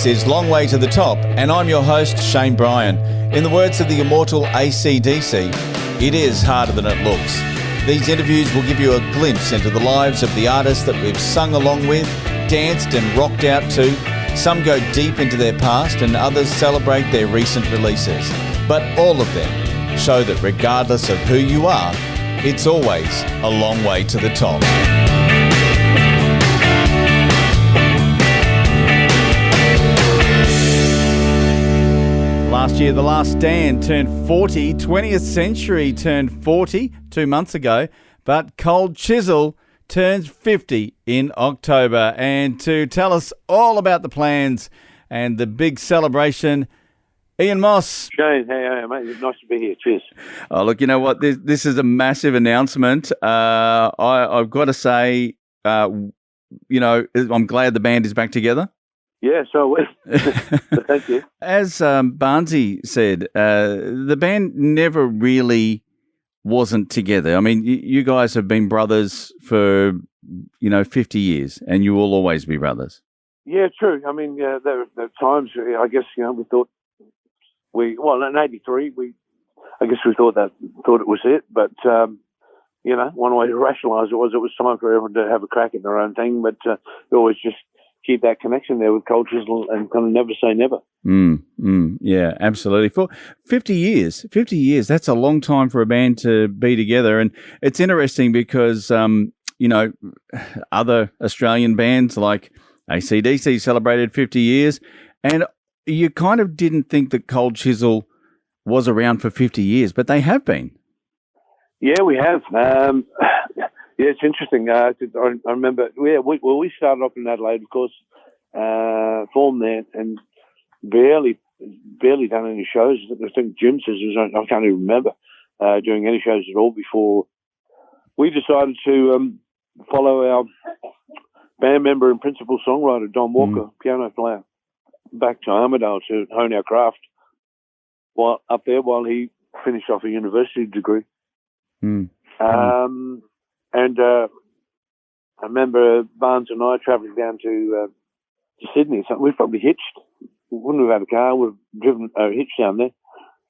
This is Long Way to the Top, and I'm your host, Shane Bryan. In the words of the immortal AC/DC, it is harder than it looks. These interviews will give you a glimpse into the lives of the artists that we've sung along with, danced and rocked out to. Some go deep into their past and others celebrate their recent releases. But all of them show that regardless of who you are, it's always a long way to the top. Last year, The Last Stand turned 40. 20th Century turned 40 2 months ago. But Cold Chisel turns 50 in October. And to tell us all about the plans and the big celebration, Ian Moss. Shane, how are you, mate? Nice to be here. Cheers. Oh, look, you know what? This is a massive announcement. I've got to say, I'm glad the band is back together. Yeah, so thank you. As Barnsey said, the band never really wasn't together. I mean, you guys have been brothers for, 50 years, and you will always be brothers. Yeah, true. I mean, there were times, I guess, we thought in '83, we thought it was it, but, one way to rationalise it was time for everyone to have a crack at their own thing, but we always just keep that connection there with Cold Chisel and kind of never say never. Yeah, absolutely. For 50 years, that's a long time for a band to be together. And it's interesting because, other Australian bands like AC/DC celebrated 50 years, and you kind of didn't think that Cold Chisel was around for 50 years, but they have been. Yeah, we have. Yeah, it's interesting. I remember, we started off in Adelaide, of course, formed there, and barely done any shows. I think Jim says I can't even remember doing any shows at all before we decided to follow our band member and principal songwriter, Don Walker, piano player, back to Armidale to hone our craft while he finished off a university degree. And I remember Barnes and I travelling down to Sydney. So we'd probably hitched. We wouldn't have had a car. We'd have driven hitched down there.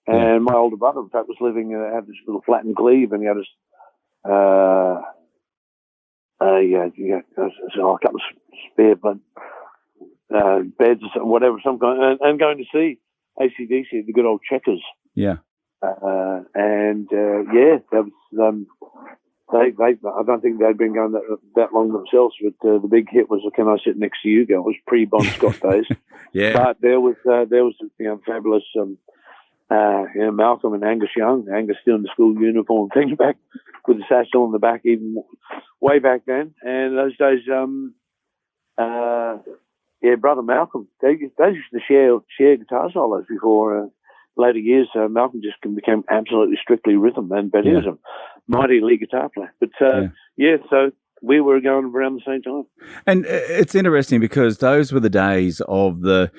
And my older brother, in fact, was living had this little flat in Cleve, and he had a couple of spare beds or whatever, some kind, and going to see AC/DC, the good old Checkers. Yeah. That was. I don't think they'd been going that long themselves, but the big hit was "Can I Sit Next to You?" Girl. It was pre-Bon Scott days. Yeah. But there was fabulous Malcolm and Angus Young. Angus still in the school uniform thing back with the satchel on the back, even way back then. And those days, brother Malcolm, they used to share guitar solos before. Later years, Malcolm just became absolutely strictly rhythm, but he was a mighty lead guitar player. But so we were going around the same time. And it's interesting because those were the days of the,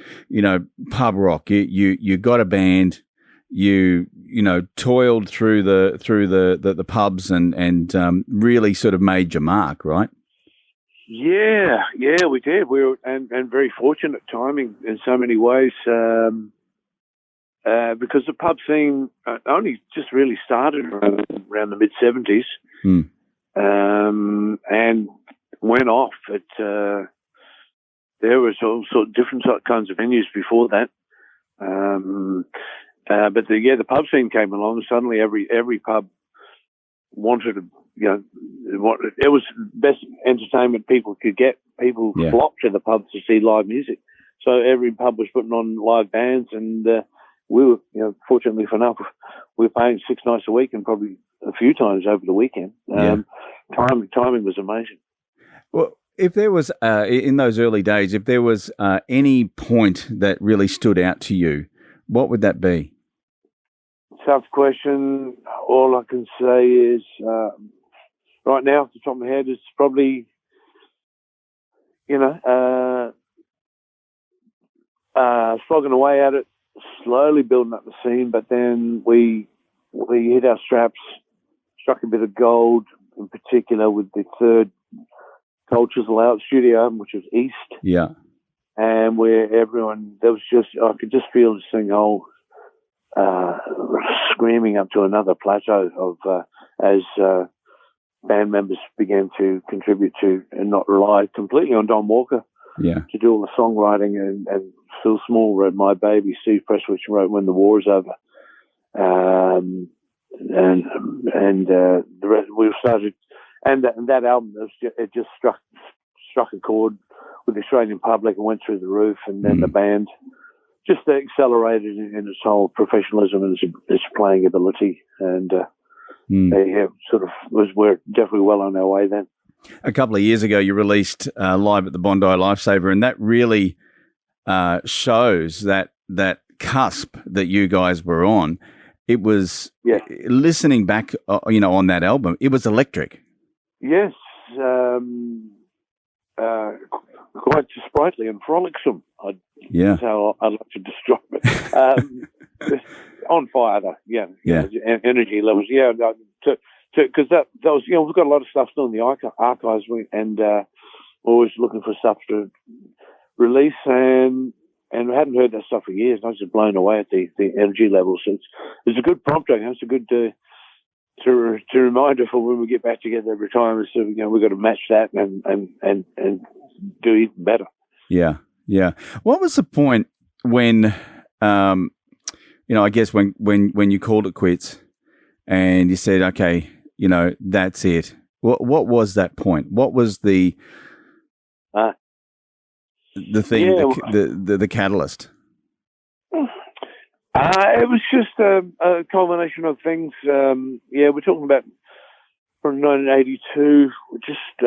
pub rock. You got a band, you toiled through the pubs and really sort of made your mark, right? Yeah, we did. We were and very fortunate timing in so many ways. Because the pub scene only just really started around the mid-'70s and went off. There was all sorts of different kinds of venues before that. But the pub scene came along, and suddenly every pub wanted to, it was the best entertainment people could get. People flocked to the pub to see live music. So every pub was putting on live bands, and we were, fortunately enough, we were paying 6 nights a week and probably a few times over the weekend. Timing was amazing. Well, if there was, in those early days, if there was any point that really stood out to you, what would that be? Tough question. All I can say is, right now, off the top of my head, it's probably, slogging away at it, slowly building up the scene, but then we hit our straps, struck a bit of gold, in particular with the third Cold Chisel Out studio album, which was East. Yeah. and where everyone, there was just, I could just feel this thing screaming up to another plateau of as band members began to contribute to and not rely completely on Don Walker to do all the songwriting, and Phil Small wrote My Baby, Steve Presswich wrote When the War's Over, and the rest, we started, and that album, it just struck a chord with the Australian public and went through the roof, and then the band just accelerated in its whole professionalism and its playing ability, and we're definitely well on our way then. A couple of years ago, you released Live at the Bondi Lifesaver, and that really shows that cusp that you guys were on. It was, listening back, on that album, it was electric. Yes, quite sprightly and frolicsome. That's how I like to describe it. On fire, though. Energy levels. Because that was, we've got a lot of stuff still in the archives, and always looking for stuff to release, and I hadn't heard that stuff for years. And I was just blown away at the energy levels. So it's a good prompt. It's a good to remind us for when we get back together every time. So we've got to match that and do even better. Yeah. What was the point when, I guess when you called it quits and you said, okay, that's it. What was that point? What was the thing, the catalyst? It was just a culmination of things. We're talking about from 1982, just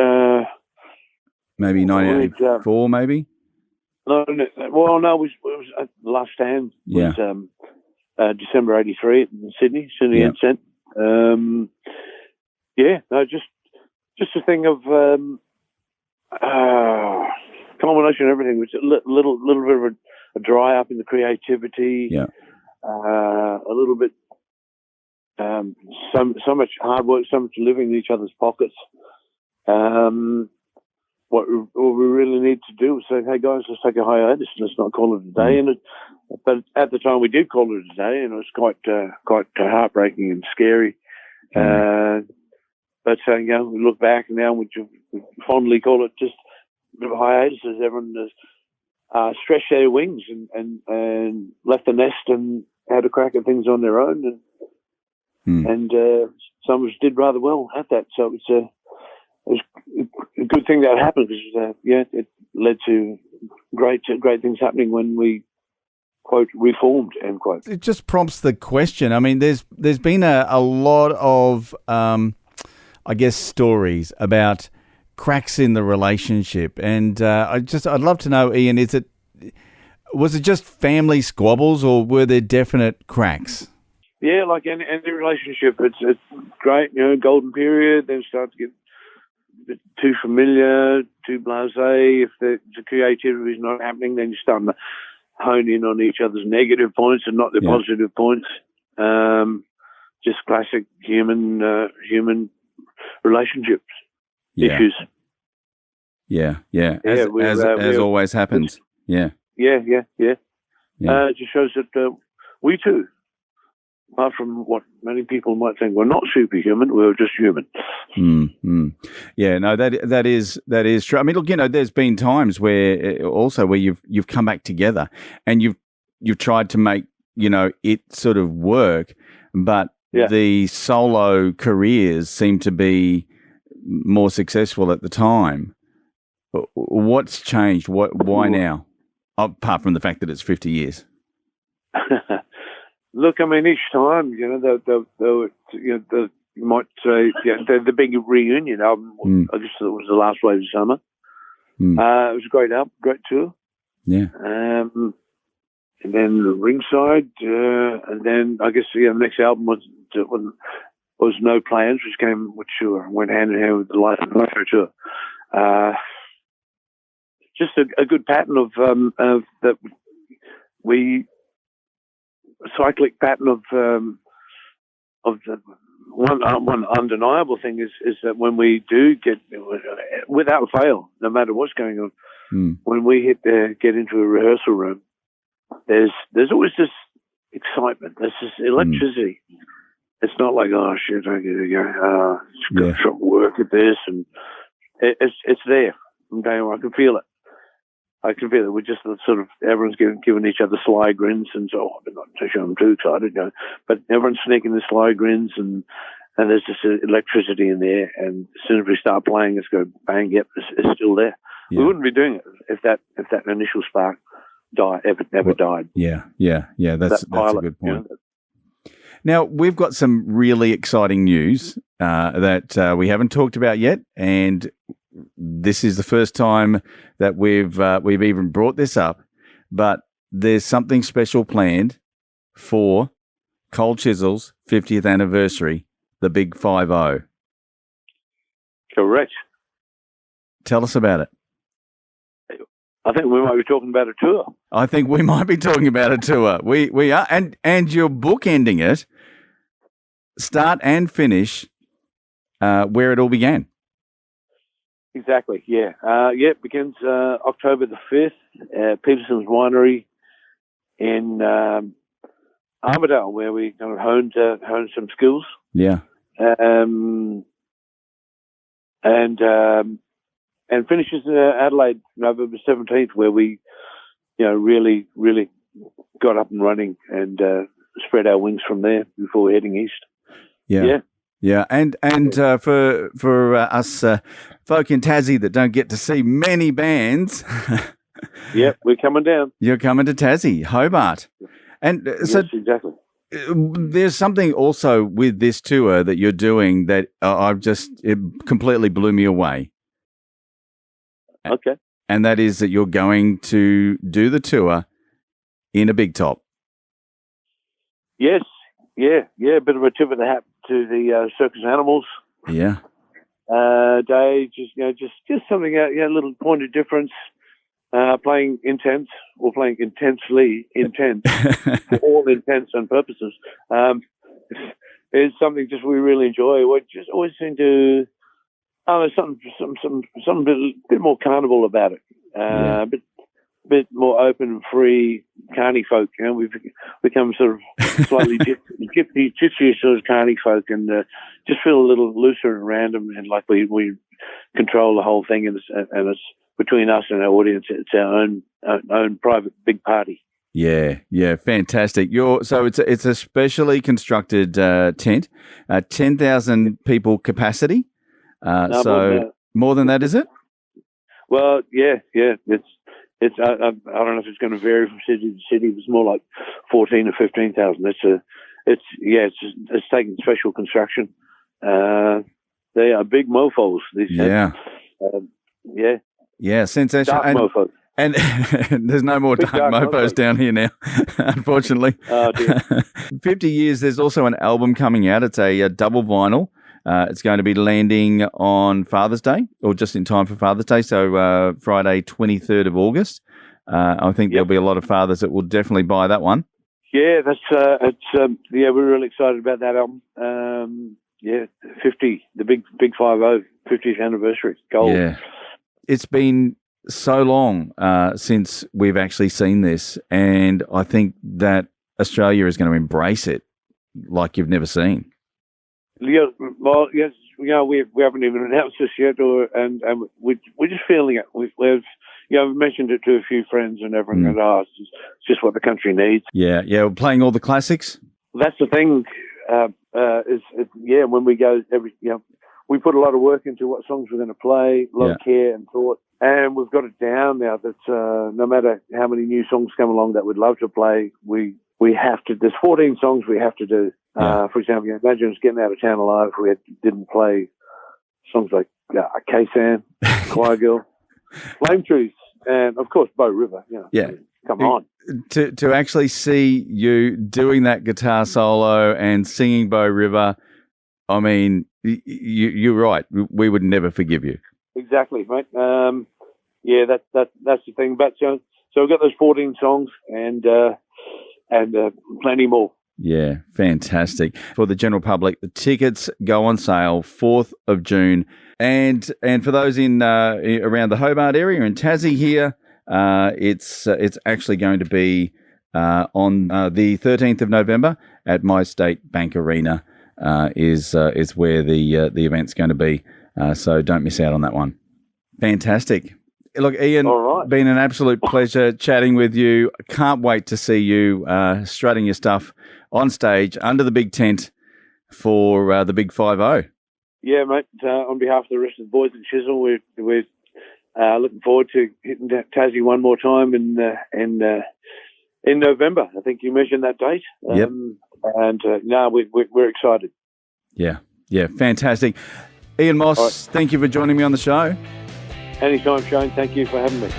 maybe 1984, maybe. No, it was Last Stand. Was December '83 in Sydney and Cent. Just a thing of culmination of everything. It was a little bit of a dry up in the creativity. A little bit, so much hard work, so much living in each other's pockets. What we really need to do is say, hey guys, let's take a hiatus. Let's not call it a day. But at the time we did call it a day, and it was quite heartbreaking and scary. But we look back now, we fondly call it just a bit of a hiatus, as everyone has stretched their wings and left the nest and had a crack at things on their own, and some of us did rather well at that. So it was a good thing that happened, because it led to great things happening when we, quote, reformed, end quote. It just prompts the question. I mean, there's been a lot of stories about cracks in the relationship, and I'd love to know, Ian, was it just family squabbles, or were there definite cracks? Yeah, like any relationship, it's great, golden period, then start to get a bit too familiar, too blasé. If the creativity is not happening, then you're starting to hone in on each other's negative points and not their positive points. Just classic human relationships issues. As always happens. Yeah. It just shows that we too, apart from what many people might think, we're not superhuman. We're just human. Yeah, no, that is true. I mean, look, there's been times where you've come back together and you've tried to make it sort of work, but the solo careers seem to be more successful at the time. What's changed? Why now? Apart from the fact that it's 50 years. Look, I mean, each time, you might say, the big reunion album, I guess it was the last Wave of Summer. It was a great album, great tour. Yeah. And then Ringside, and then I guess the next album was No Plans, which went hand in hand with the Life tour. Just a good pattern of that cyclic pattern of the one undeniable thing is that when we do get, without fail, no matter what's going on, when we get into a rehearsal room, there's always this excitement. There's this electricity. It's not like, oh shit, I gotta go work at this, and it's there. I'm telling you, I can feel it. We're just sort of, everyone's giving each other sly grins, and so I'm not to show I'm too excited, but everyone's sneaking the sly grins, and there's just electricity in there. And as soon as we start playing, it's go bang. Yep, it's still there. Yeah. We wouldn't be doing it if that initial spark never died. Yeah. That's a good point. Now, we've got some really exciting news that we haven't talked about yet, and this is the first time that we've even brought this up, but there's something special planned for Cold Chisel's 50th anniversary, the Big 5-0. Correct. Tell us about it. I think we might be talking about a tour. I think we might be talking about a tour. We are, and you're bookending it, start and finish, where it all began. Exactly, yeah. It begins October the 5th at Peterson's Winery in Armidale, where we kind of honed some skills. Yeah. And finishes in Adelaide, November 17th, where we, really, really got up and running and spread our wings from there before heading east. Yeah, and for us folk in Tassie that don't get to see many bands, we're coming down. You're coming to Tassie, Hobart, and so yes, exactly. There's something also with this tour that you're doing that it completely blew me away. Okay, and that is that you're going to do the tour in a big top. Yes. Yeah, a bit of a tip of the hat to the Circus Animals. Yeah. Day, just something, a little point of difference. Playing intense or playing intensely intense for all intents and purposes is something just we really enjoy. We just always seem to some bit more carnival about it. Bit more open and free carny folk. We've become sort of slightly gypsy sort of carny folk, and just feel a little looser and random, and like we control the whole thing, and it's between us and our audience. It's our own private big party. Yeah, fantastic. So it's a specially constructed tent, 10,000 people capacity. So more than that, is it? Well, yeah. It's I don't know if it's going to vary from city to city. It's more like 14 or 15,000. It's taking special construction. They are big mofos. Sensational. Dark mofos. And there's no more dark mofos down here now, unfortunately. Oh, dear. 50 years. There's also an album coming out. It's a double vinyl. It's going to be landing on Father's Day, or just in time for Father's Day, so Friday, 23rd of August. I think there'll be a lot of fathers that will definitely buy that one. Yeah, we're really excited about that album. 50, the big 50, 50th anniversary, gold. Yeah, it's been so long since we've actually seen this, and I think that Australia is going to embrace it like you've never seen. Yeah, well, yes, we haven't even announced this yet, and we're just feeling it. We've mentioned it to a few friends and everything, and it's just what the country needs. Yeah, we're playing all the classics. That's the thing. When we go we put a lot of work into what songs we're going to play, a lot of care and thought, and we've got it down now. That no matter how many new songs come along that we'd love to play, we have to. There's 14 songs we have to do. For example, imagine us getting out of town alive if we didn't play songs like K-San, Choir Girl, Flame Trees, and of course Bow River. Come on. To actually see you doing that guitar solo and singing Bow River, I mean, you're right. We would never forgive you. Exactly, mate. That's the thing. But so we've got those 14 songs and plenty more. Yeah, fantastic. For the general public, the tickets go on sale 4th of June. And for those in around the Hobart area, in Tassie here, it's actually going to be on the 13th of November at My State Bank Arena is where the event's going to be. So don't miss out on that one. Fantastic. Look, Ian, All right. been an absolute pleasure chatting with you. Can't wait to see you strutting your stuff on stage under the big tent for the Big 5-0. Yeah, mate. On behalf of the rest of the boys at Chisel, we're looking forward to hitting Tassie one more time in November. I think you mentioned that date. Yep. And we're excited. Yeah, fantastic. Ian Moss, Right. Thank you for joining me on the show. Anytime, Shane. Thank you for having me.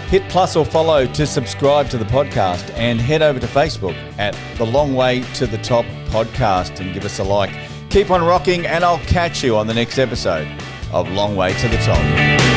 Hit plus or follow to subscribe to the podcast and head over to Facebook at The Long Way to the Top Podcast and give us a like. Keep on rocking and I'll catch you on the next episode of Long Way to the Top.